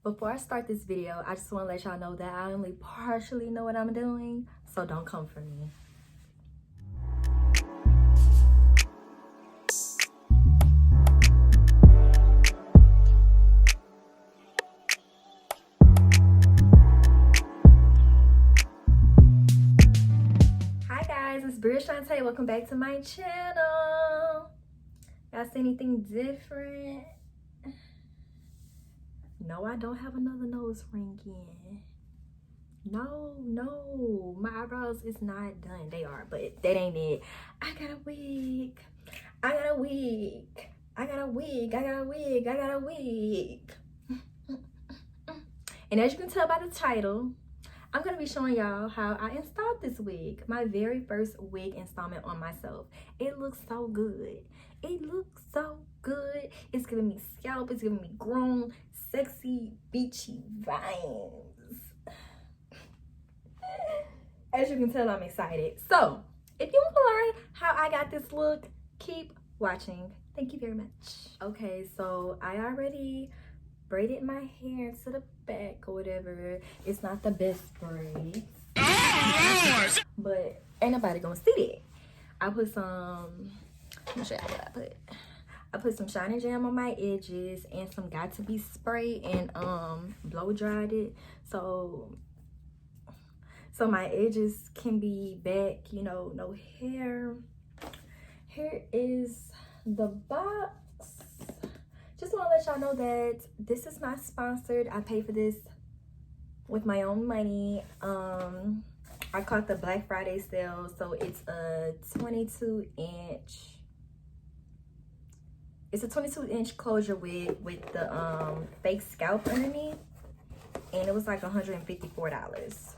Before I start this video, I just want to let y'all know that I only partially know what I'm doing, so don't come for me. Hi guys, it's Bria Shantae. Welcome back to my channel. Y'all see anything different? No, I don't have another nose ring in. No, my eyebrows is not done. They are, but that ain't it. I got a wig. And as you can tell by the title, I'm gonna be showing y'all how I installed this wig. My very first wig installment on myself. It looks so good. It's giving me scalp, it's giving me grown, sexy, beachy vibes. As you can tell, I'm excited. So, if you want to learn how I got this look, keep watching. Thank you very much. Okay, so I already braided my hair to the back or whatever. It's not the best braid, but ain't nobody gonna see it. I put some, let me show you what I put. I put some Shine Jam on my edges and some Got To Be spray and blow dried it. So my edges can be back, you know, no hair. Here is the box. Just want to let y'all know that this is not sponsored. I pay for this with my own money. I caught the Black Friday sale, so it's a 22-inch. It's a 22-inch closure wig with the fake scalp underneath, and it was like $154.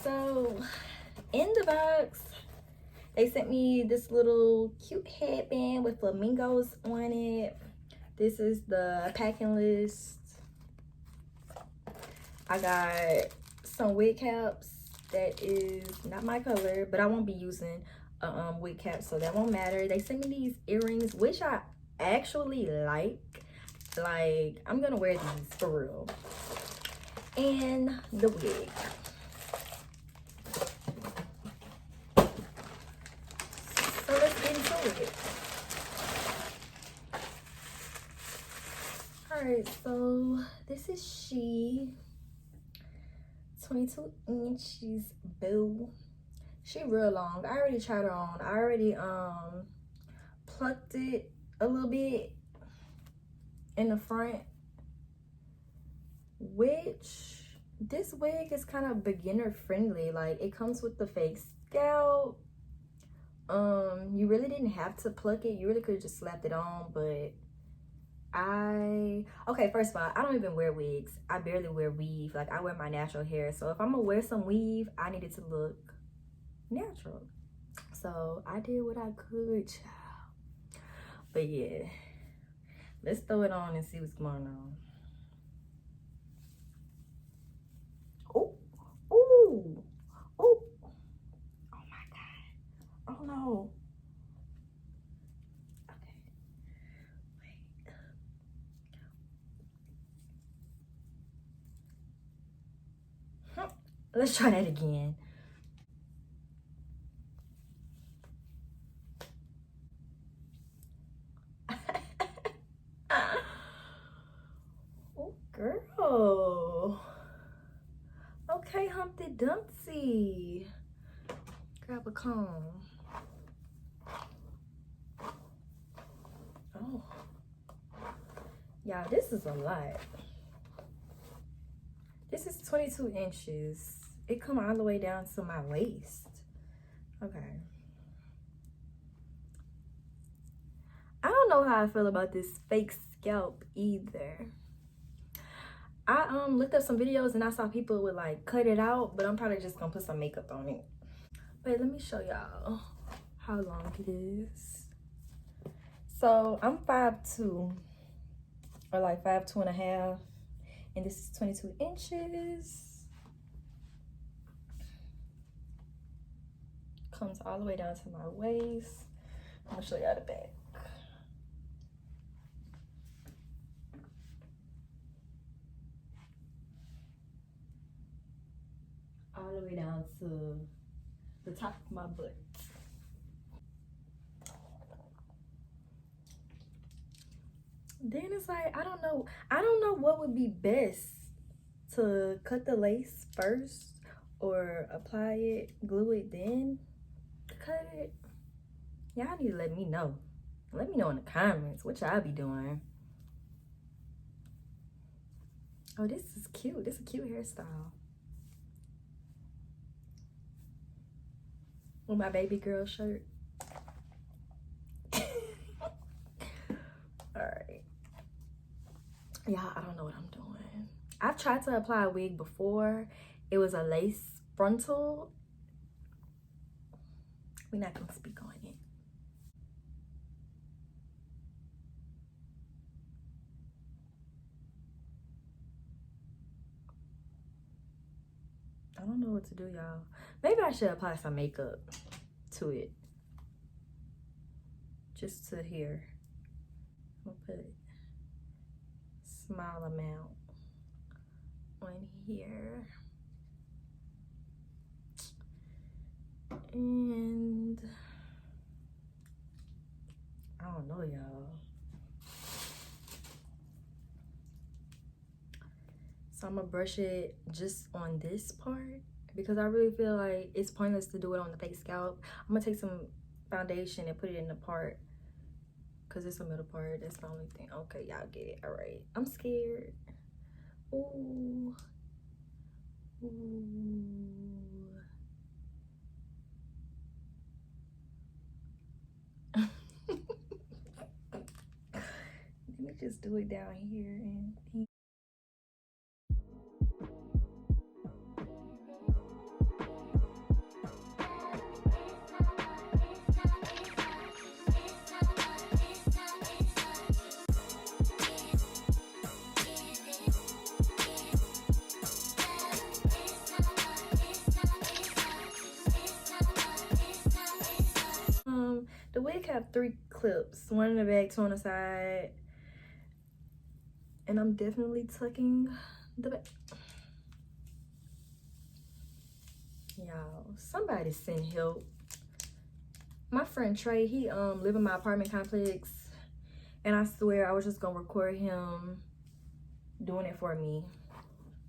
So in the box, they sent me this little cute headband with flamingos on it. This is the packing list. I got some wig caps. That is not my color, but I won't be using a wig cap, so that won't matter. They sent me these earrings, which I actually like. Like, I'm gonna wear these for real. And the wig. So let's get into it. Alright, so this is she. 22 inches, boo. She real long. I already tried her on. I already plucked it a little bit in the front, which this wig is kind of beginner friendly. Like, it comes with the fake scalp. You really didn't have to pluck it. You really could have just slapped it on, but okay, first of all, I don't even wear wigs. I barely wear weave. Like, I wear my natural hair. So if I'm gonna wear some weave, I need it to look natural. So I did what I could, child. But yeah, let's throw it on and see what's going on. Oh, oh, oh, oh my God. Oh no. Let's try that again. Oh, girl. Okay, Humpty Dumpty. Grab a comb. Oh. Y'all, this is a lot. This is 22 inches. It come all the way down to my waist. Okay. I don't know how I feel about this fake scalp either. I looked up some videos and I saw people would like cut it out, but I'm probably just gonna put some makeup on it. But let me show y'all how long it is. So I'm 5'2", or like 5'2.5", and this is 22 inches. Comes all the way down to my waist. I'm gonna show y'all the back. back. all the way down to the top of my butt. Then it's like, I don't know what would be best, to cut the lace first or apply it, glue it, then cut it. Y'all need to let me know. Let me know in the comments what y'all be doing. Oh, this is cute. This is a cute hairstyle. With my baby girl shirt. Alright. Y'all, I don't know what I'm doing. I've tried to apply a wig before. It was a lace frontal. We're not gonna speak on it. I don't know what to do, y'all. Maybe I should apply some makeup to it. Just to here. I'll put a small amount on here. And I don't know, y'all. So I'm gonna brush it just on this part because I really feel like it's pointless to do it on the face scalp. I'm gonna take some foundation and put it in the part because it's the middle part. That's the only thing. Okay, y'all get it. All right. I'm scared. Ooh. Ooh. Let me just do it down here and the wig have 3 clips, one in the back, 2 on the side, and I'm definitely tucking the back. Y'all, somebody send help. My friend Trey, he live in my apartment complex, and I swear I was just gonna record him doing it for me.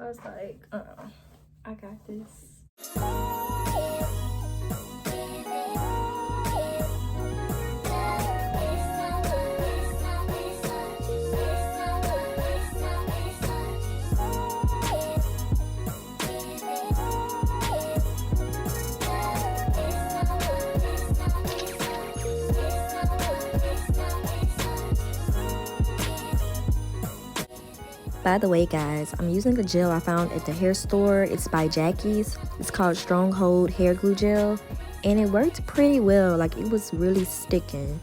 I was like, I got this. By the way, guys, I'm using a gel I found at the hair store. It's by Jackie's. It's called Stronghold Hair Glue Gel, and it worked pretty well. Like, it was really sticking.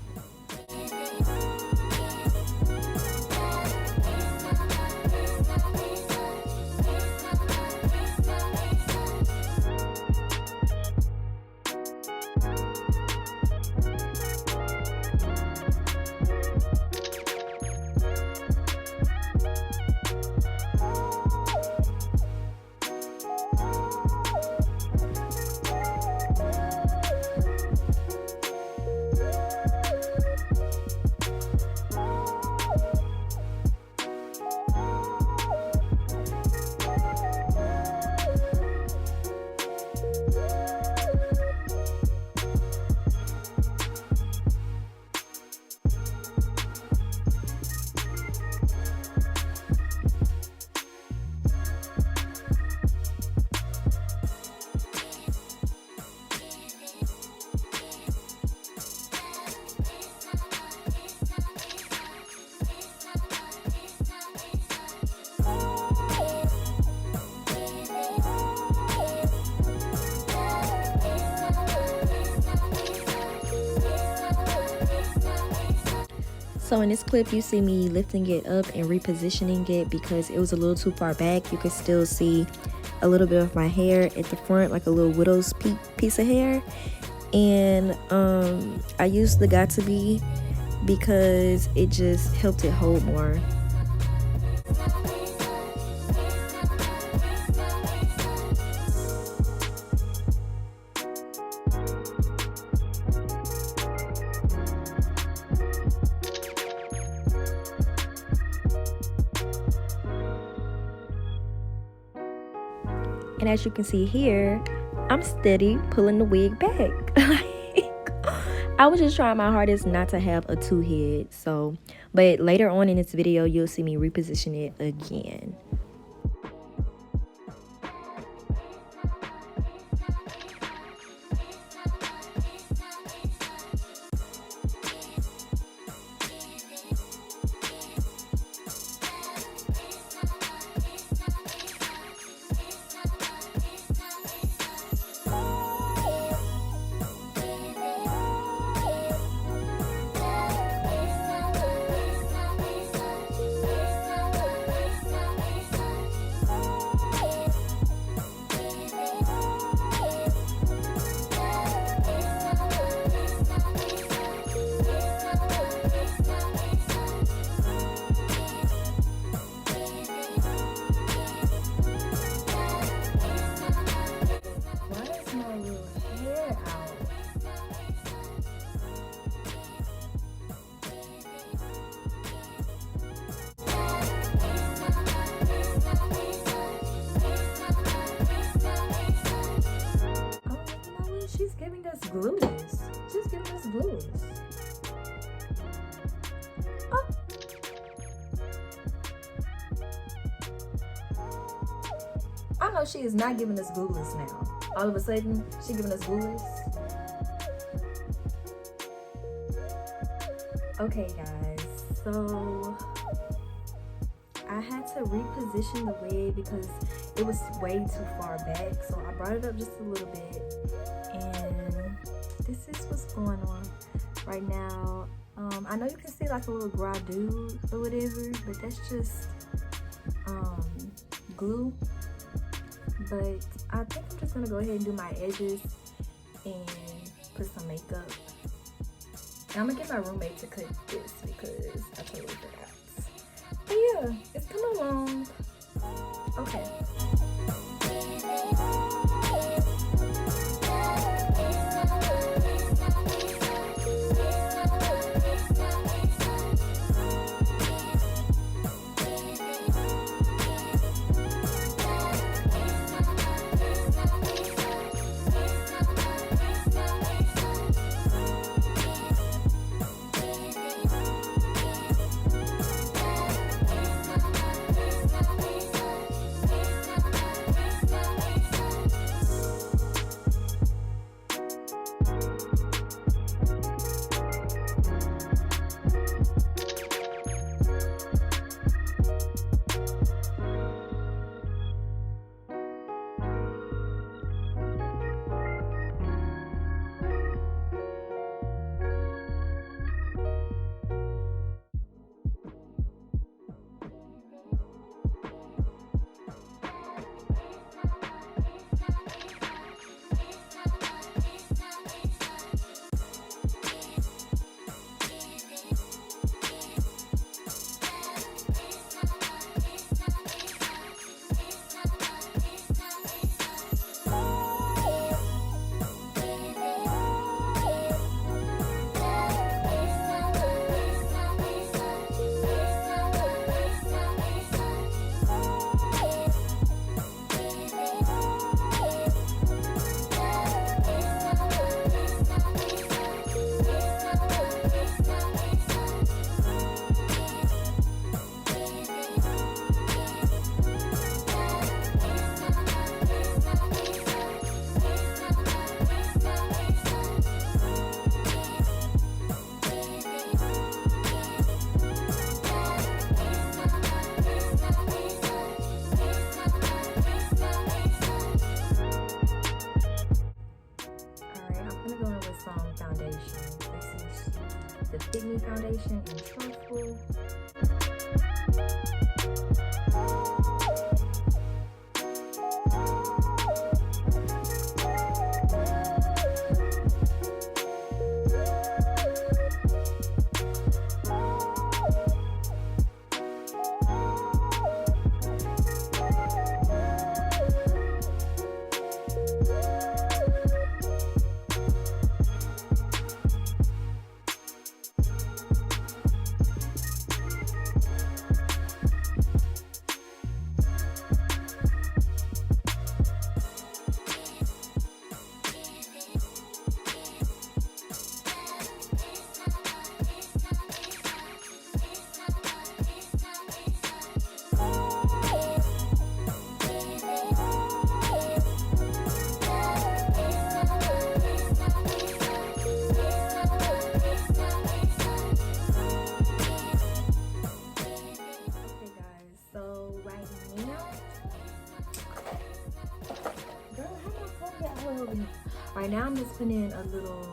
So in this clip, you see me lifting it up and repositioning it because it was a little too far back. You can still see a little bit of my hair at the front, like a little widow's peak piece of hair. And I used the Got To Be because it just helped it hold more. And as you can see here, I'm steady pulling the wig back. I was just trying my hardest not to have a two head. So, but later on in this video, you'll see me reposition it again. She's giving us glueless. She's giving us glueless. Oh. I know she is not giving us glueless now. All of a sudden, she's giving us glueless. Okay, guys. So I had to reposition the wig because it was way too far back. So I brought it up just a little bit. And this is what's going on right now. I know you can see like a little gradu or whatever, but that's just glue. But I think I'm just gonna go ahead and do my edges and put some makeup. And I'm gonna get my roommate to cut this because I totally forgot. But yeah, it's coming along. Okay. the Fit Me foundation in Truthful. over here. Right now I'm just putting in a little,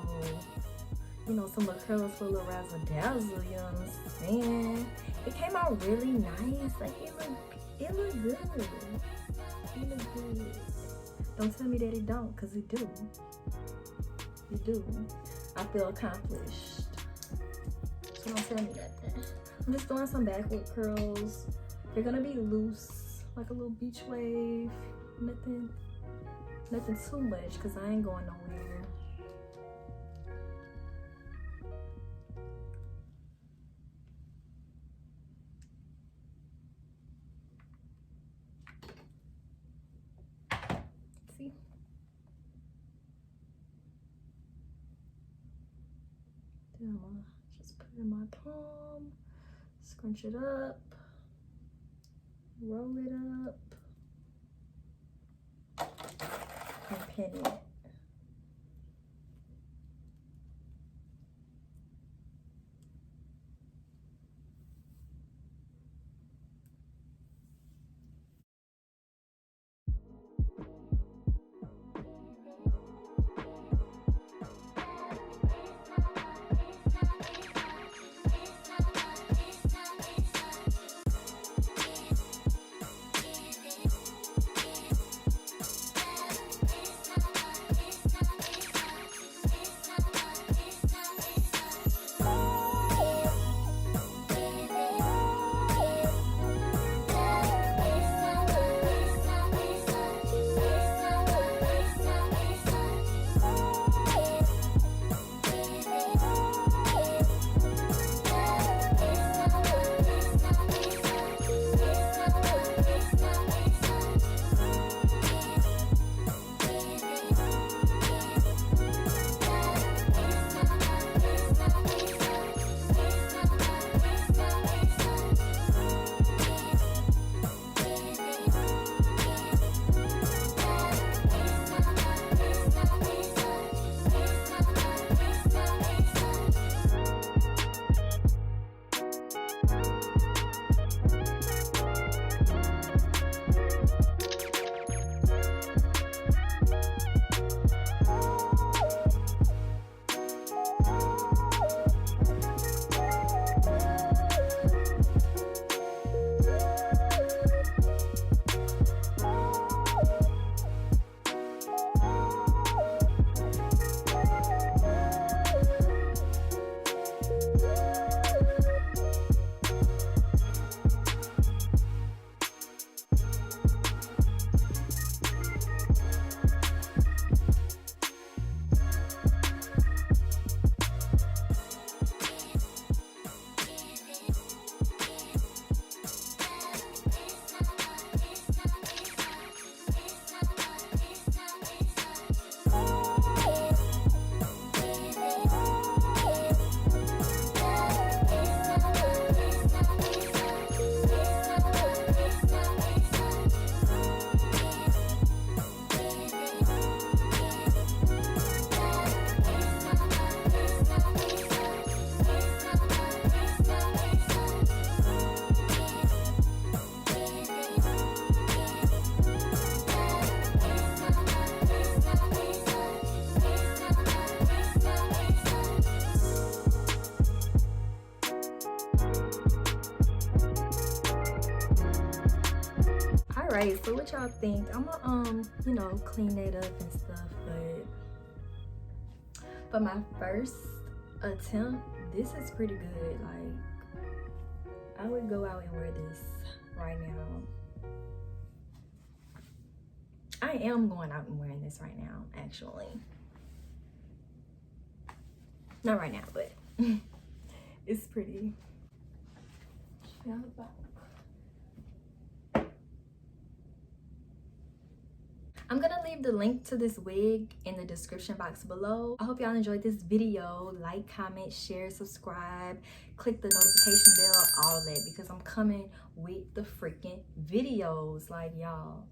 you know, some little curls for a little razzle dazzle, you know what I'm saying? It came out really nice. Like it looked good. It looked good. Don't tell me that it don't, cause it do. It do. I feel accomplished. So don't tell me that. I'm just doing some backward curls. They're gonna be loose, like a little beach wave. Nothing too much, cause I ain't going nowhere. See? Then I'm gonna just put it in my palm, scrunch it up, roll it up, and pin it. Alright, so what y'all think? I'm gonna you know, clean that up and stuff, but for my first attempt, this is pretty good. Like, I would go out and wear this right now. I am going out and wearing this right now, actually. Not right now, but it's pretty. I'm gonna leave the link to this wig in the description box below. I hope y'all enjoyed this video. Like, comment, share, subscribe, click the notification bell, all that, because I'm coming with the freaking videos, like, y'all.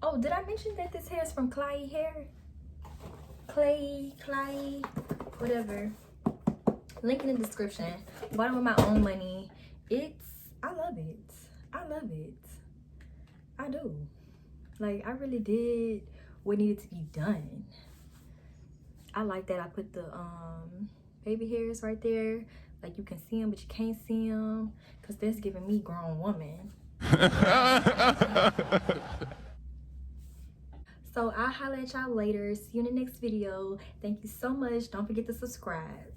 Oh, did I mention that this hair is from Klaiyi hair? Klaiyi, whatever. Link in the description. Bought it with my own money. I love it. I love it. I do. Like, I really did what needed to be done. I like that I put the baby hairs right there. Like you can see them, but you can't see them. Because that's giving me grown woman. So I'll holler at y'all later. See you in the next video. Thank you so much. Don't forget to subscribe.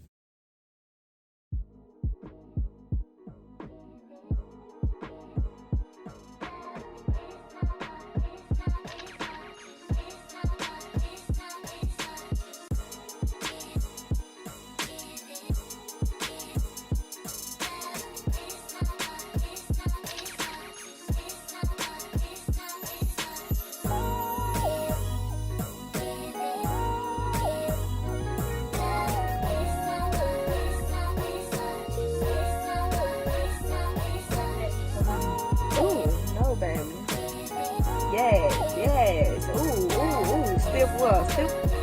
Baby. Yes, yes. Ooh, ooh, ooh. Stiff well, stiff.